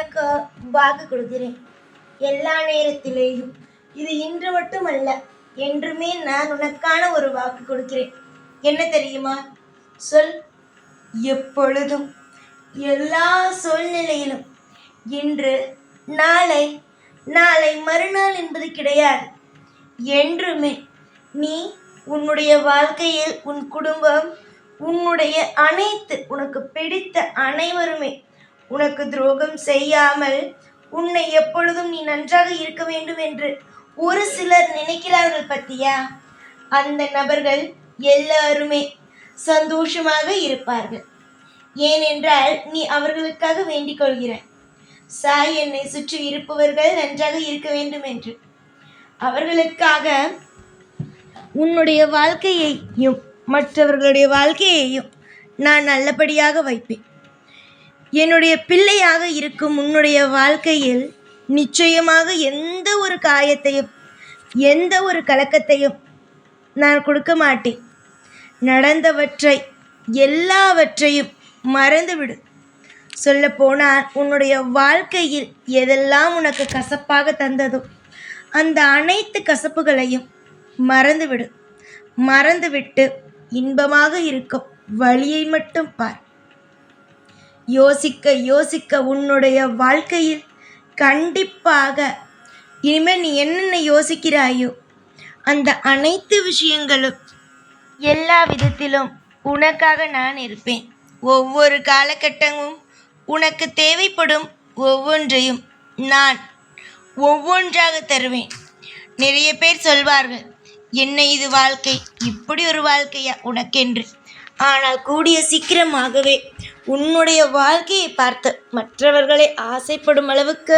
உனக்கு வாக்கு கொடுக்கிறேன். எல்லா நேரத்திலேயும், இது இன்று மட்டுமல்ல, என்றுமே நான் உனக்கான ஒரு வாக்கு கொடுக்கிறேன். என்ன தெரியுமா? சொல். எப்பொழுதும், எல்லா சூழ்நிலையிலும், இன்று, நாளை, நாளை மறுநாள் என்பது கிடையாது. என்றுமே நீ உன்னுடைய வாழ்க்கையில், உன் குடும்பம், உன்னுடைய அனைத்து உனக்கு பிடித்த அனைவருமே உனக்கு துரோகம் செய்யாமல் உன்னை எப்பொழுதும் நீ நன்றாக இருக்க வேண்டும் என்று ஒரு சிலர் நினைக்கிறார்கள் பத்தியா? அந்த நபர்கள் எல்லாருமே சந்தோஷமாக இருப்பார்கள். ஏனென்றால் நீ அவர்களுக்காக வேண்டிக் கொள்கிறாய். சாய், என்னை சுற்றி இருப்பவர்கள் நன்றாக இருக்க வேண்டும் என்று. அவர்களுக்காக உன்னுடைய வாழ்க்கையையும் மற்றவர்களுடைய வாழ்க்கையையும் நான் நல்லபடியாக வைப்பேன். என்னுடைய பிள்ளையாக இருக்கும் உன்னுடைய வாழ்க்கையில் நிச்சயமாக எந்த ஒரு காயத்தையும், எந்த ஒரு கலக்கத்தையும் நான் கொடுக்க மாட்டேன். நடந்தவற்றை எல்லாவற்றையும் மறந்துவிடு. சொல்லப்போனால், உன்னுடைய வாழ்க்கையில் எதெல்லாம் உனக்கு கசப்பாக தந்ததோ அந்த அனைத்து கசப்புகளையும் மறந்துவிடு. மறந்துவிட்டு இன்பமாக இருக்கும் வழியை மட்டும் பார். யோசிக்க யோசிக்க உன்னுடைய வாழ்க்கையில் கண்டிப்பாக இனிமேல் நீ என்னென்ன யோசிக்கிறாயோ அந்த அனைத்து விஷயங்களும் எல்லா விதத்திலும் உனக்காக நான் இருப்பேன். ஒவ்வொரு காலகட்டமும் உனக்கு தேவைப்படும் ஒவ்வொன்றையும் நான் ஒவ்வொன்றாக தருவேன். நிறைய பேர் சொல்வார்கள், என்ன இது வாழ்க்கை, இப்படி ஒரு வாழ்க்கையா உனக்கென்று. ஆனால் கூடிய சீக்கிரமாகவே உன்னுடைய வாழ்க்கையை பார்த்து மற்றவர்களை ஆசைப்படும் அளவுக்கு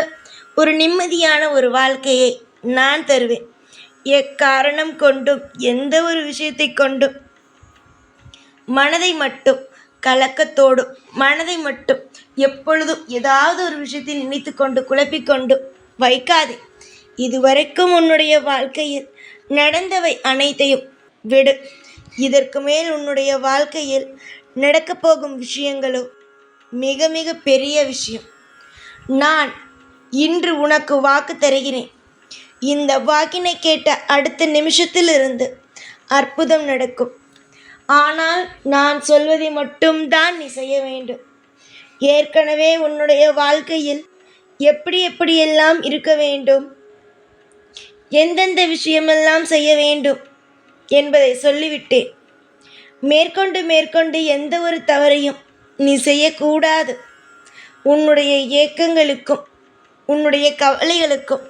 ஒரு நிம்மதியான ஒரு வாழ்க்கையை நான் தருவேன். எக்காரணம் கொண்டும், எந்த ஒரு விஷயத்தை கொண்டும் மனதை மட்டும் கலக்கத்தோடு, மனதை மட்டும் எப்பொழுதும் ஏதாவது ஒரு விஷயத்தை நினைத்து கொண்டு குழப்பிக்கொண்டு வைக்காதே. இதுவரைக்கும் உன்னுடைய வாழ்க்கையில் நடந்தவை அனைத்தையும் விடு. இதற்கு மேல் உன்னுடைய வாழ்க்கையில் நடக்கப் போகும் விஷயங்களோ மிக மிக பெரிய விஷயம். நான் இன்று உனக்கு வாக்கு தருகிறேன். இந்த வாக்கினை கேட்ட அடுத்த நிமிஷத்திலிருந்து அற்புதம் நடக்கும். ஆனால் நான் சொல்வதை மட்டும்தான் நீ செய்ய வேண்டும். ஏற்கனவே உன்னுடைய வாழ்க்கையில் எப்படியெல்லாம் இருக்க வேண்டும், எந்தெந்த விஷயமெல்லாம் செய்ய வேண்டும் என்பதை சொல்லிவிட்டேன். மேற்கொண்டு எந்த ஒரு தவறையும் நீ செய்யக்கூடாது. உன்னுடைய ஏக்கங்களுக்கும் உன்னுடைய கவலைகளுக்கும்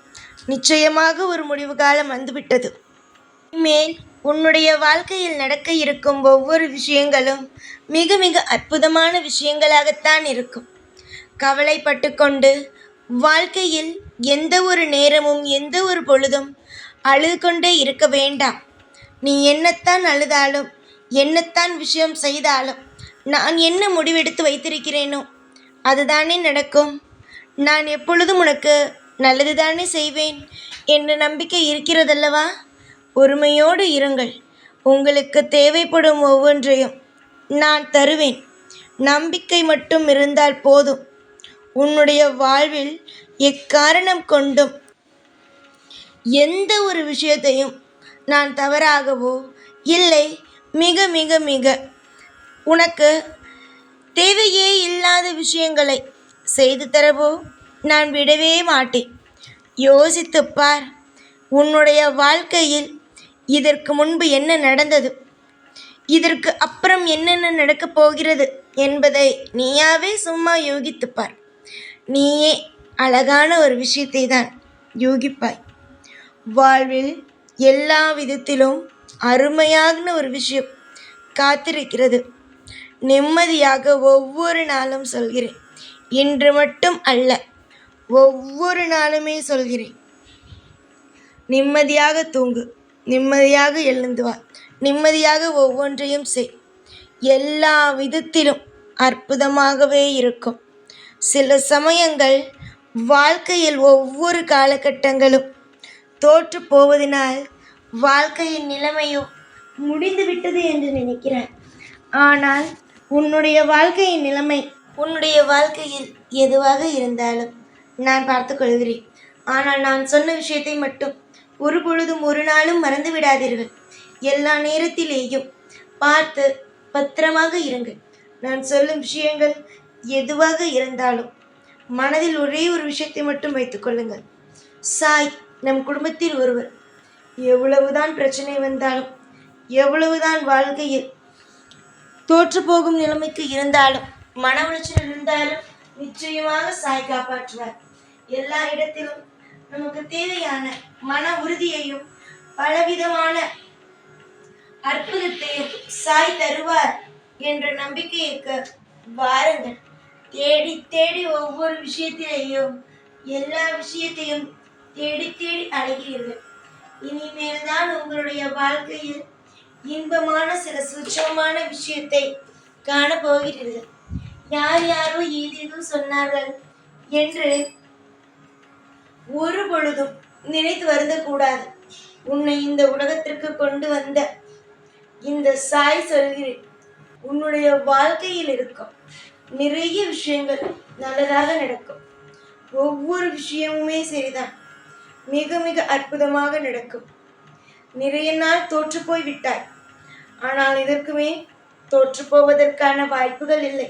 நிச்சயமாக ஒரு முடிவு காலம் வந்துவிட்டது. மேல் உன்னுடைய வாழ்க்கையில் நடக்க இருக்கும் ஒவ்வொரு விஷயங்களும் மிக மிக அற்புதமான விஷயங்களாகத்தான் இருக்கும். கவலைப்பட்டு கொண்டு வாழ்க்கையில் எந்த ஒரு நேரமும், எந்த ஒரு பொழுதும் அழுது கொண்டே இருக்க வேண்டாம். நீ என்னத்தான் அழுதாலும், என்னத்தான் விஷயம் செய்தாலும், நான் என்ன முடிவெடுத்து வைத்திருக்கிறேனோ அதுதானே நடக்கும். நான் எப்பொழுதும் உனக்கு நல்லது தானே செய்வேன் என்ற நம்பிக்கை இருக்கிறதல்லவா? பொறுமையோடு இருங்கள். உங்களுக்கு தேவைப்படும் ஒவ்வொன்றையும் நான் தருவேன். நம்பிக்கை மட்டும் இருந்தால் போதும். உன்னுடைய வாழ்வில் எக்காரணம் கொண்டும் எந்த ஒரு விஷயத்தையும் நான் தவறாகவோ இல்லை மிக மிக மிக உனக்கு தேவையே இல்லாத விஷயங்களை செய்து தரவோ நான் விடவே மாட்டேன். யோசித்துப்பார். உன்னுடைய வாழ்க்கையில் இதற்கு முன்பு என்ன நடந்தது, இதற்கு அப்புறம் என்னென்ன நடக்கப் போகிறது என்பதை நீயாவே சும்மா யோகித்துப்பார். நீயே அழகான ஒரு விஷயத்தை தான் யோகிப்பாய். வாழ்வில் எல்லா விதத்திலும் அருமையான ஒரு விஷயம் காத்திருக்கிறது. நிம்மதியாக ஒவ்வொரு நாளும் சொல்கிறேன், இன்று மட்டும் அல்ல, ஒவ்வொரு நாளுமே சொல்கிறேன். நிம்மதியாக தூங்கு, நிம்மதியாக எழுந்து வா, நிம்மதியாக ஒவ்வொன்றையும் செய். எல்லா விதத்திலும் அற்புதமாகவே இருக்கும். சில சமயங்கள் வாழ்க்கையில் ஒவ்வொரு காலகட்டங்களும் தோற்று போவதனால் வாழ்க்கையின் நிலைமையோ முடிந்துவிட்டது என்று நினைக்கிறாய். ஆனால் உன்னுடைய வாழ்க்கையின் நிலைமை, உன்னுடைய வாழ்க்கையில் எதுவாக இருந்தாலும் நான் பார்த்து கொள்கிறேன். ஆனால் நான் சொன்ன விஷயத்தை மட்டும் ஒரு பொழுதும் ஒரு நாளும் மறந்து விடாதீர்கள். எல்லா நேரத்திலேயும் பார்த்து பத்திரமாக இருங்கள். நான் சொல்லும் விஷயங்கள் எதுவாக இருந்தாலும் மனதில் ஒரே ஒரு விஷயத்தை மட்டும் வைத்துக் கொள்ளுங்கள். சாய் நம் குடும்பத்தில் ஒருவர். எவ்வளவுதான் பிரச்சனை வந்தாலும், எவ்வளவுதான் வாழ்க்கையில் தோற்று போகும் நிலைமைக்கு இருந்தாலும், மன உளைச்சல் இருந்தாலும் நிச்சயமாக சாய் காப்பாற்றுவார். எல்லா இடத்திலும் நமக்கு தேவையான மன உறுதியையும் பலவிதமான அற்புதத்தையும் சாய் தருவார் என்ற நம்பிக்கைக்கு வாருங்கள். தேடி தேடி ஒவ்வொரு விஷயத்திலேயும் எல்லா விஷயத்தையும் தேடி தேடி அடைகிறீர்கள். இனிமேல் தான் உங்களுடைய வாழ்க்கையில் இன்பமான சில சுட்சமான விஷயத்தை காணப்போகிறீர்கள். யார் யாரோ ஏதேதோ சொன்னார்கள் என்று ஒரு பொழுதும் நினைத்து வருந்தக்கூடாது. உன்னை இந்த உலகத்திற்கு கொண்டு வந்த இந்த சாய் சொல்கிறேன், உன்னுடைய வாழ்க்கையில் இருக்கும் நிறைய விஷயங்கள் நல்லதாக நடக்கும். ஒவ்வொரு விஷயமுமே சரிதான், மிக மிக அற்புதமாக நடக்கும். நிறைய நாள் தோற்று போய் விட்டாய், ஆனால் இதற்குமே தோற்று போவதற்கான வாய்ப்புகள் இல்லை.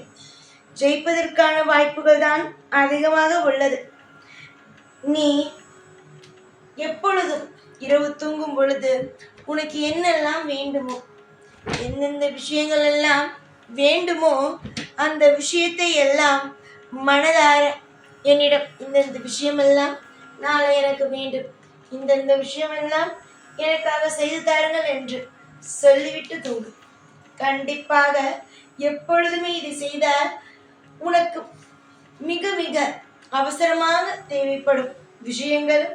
ஜெயிப்பதற்கான வாய்ப்புகள் தான் அதிகமாக உள்ளது. நீ எப்பொழுதும் இரவு தூங்கும் பொழுது உனக்கு என்னெல்லாம் வேண்டுமோ, எந்தெந்த விஷயங்கள் எல்லாம் வேண்டுமோ அந்த விஷயத்தை எல்லாம் மனதார என்னிடம் இந்தந்த விஷயமெல்லாம் நாளை எனக்கு வேண்டும், இந்தந்த விஷயமெல்லாம் எனக்காக செய்து தாருங்கள் என்று சொல்லிவிட்டு தூங்கு. கண்டிப்பாக எப்பொழுதுமே இதை செய்தால் உனக்கு மிக மிக அவசரமாக தேவைப்படும் விஷயங்களும்,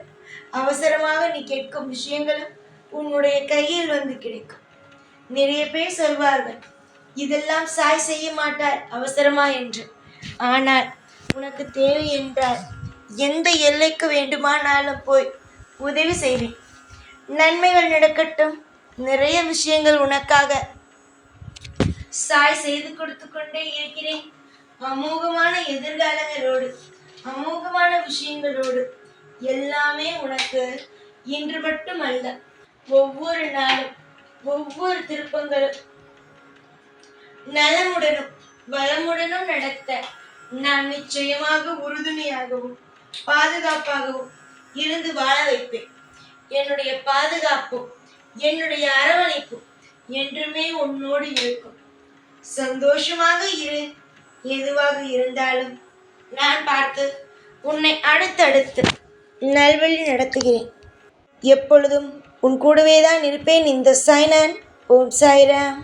அவசரமாக நீ கேட்கும் விஷயங்களும் உன்னுடைய கையில் வந்து கிடைக்கும். நிறைய பேர் சொல்வார்கள், இதெல்லாம் சாய் செய்ய மாட்டார் அவசரமா என்று. ஆனால் உனக்கு தேவை என்றால் எந்த எல்லைக்கு வேண்டுமானாலும் போய் உதவி செய்வேன். நன்மைகள் நடக்கட்டும். நிறைய விஷயங்கள் உனக்காக சாய் செய்து கொடுத்து கொண்டே இருக்கிறேன். அமோகமான எதிர்காலங்களோடு, அமோகமான விஷயங்களோடு எல்லாமே உனக்கு இன்று மட்டுமல்ல, ஒவ்வொரு நாளும் ஒவ்வொரு திருப்பங்களும் நலமுடனும் வளமுடனும் நடத்த நான் நிச்சயமாக உறுதுணையாகவும் பாதுகாப்பாகவும் இருந்து வாழ வைப்பேன். என்னுடைய பாதுகாப்பும் என்னுடைய அரவணைப்பும் என்றுமே உன்னோடு இருக்கும். சந்தோஷமாக இரு. எதுவாக இருந்தாலும் நான் பார்த்து உன்னை அடுத்தடுத்து நல்வழி நடத்துகிறேன். எப்பொழுதும் உன் கூடவே தான் இருப்பேன். இந்த சாய்நான். ஓம் சாய்ராம்.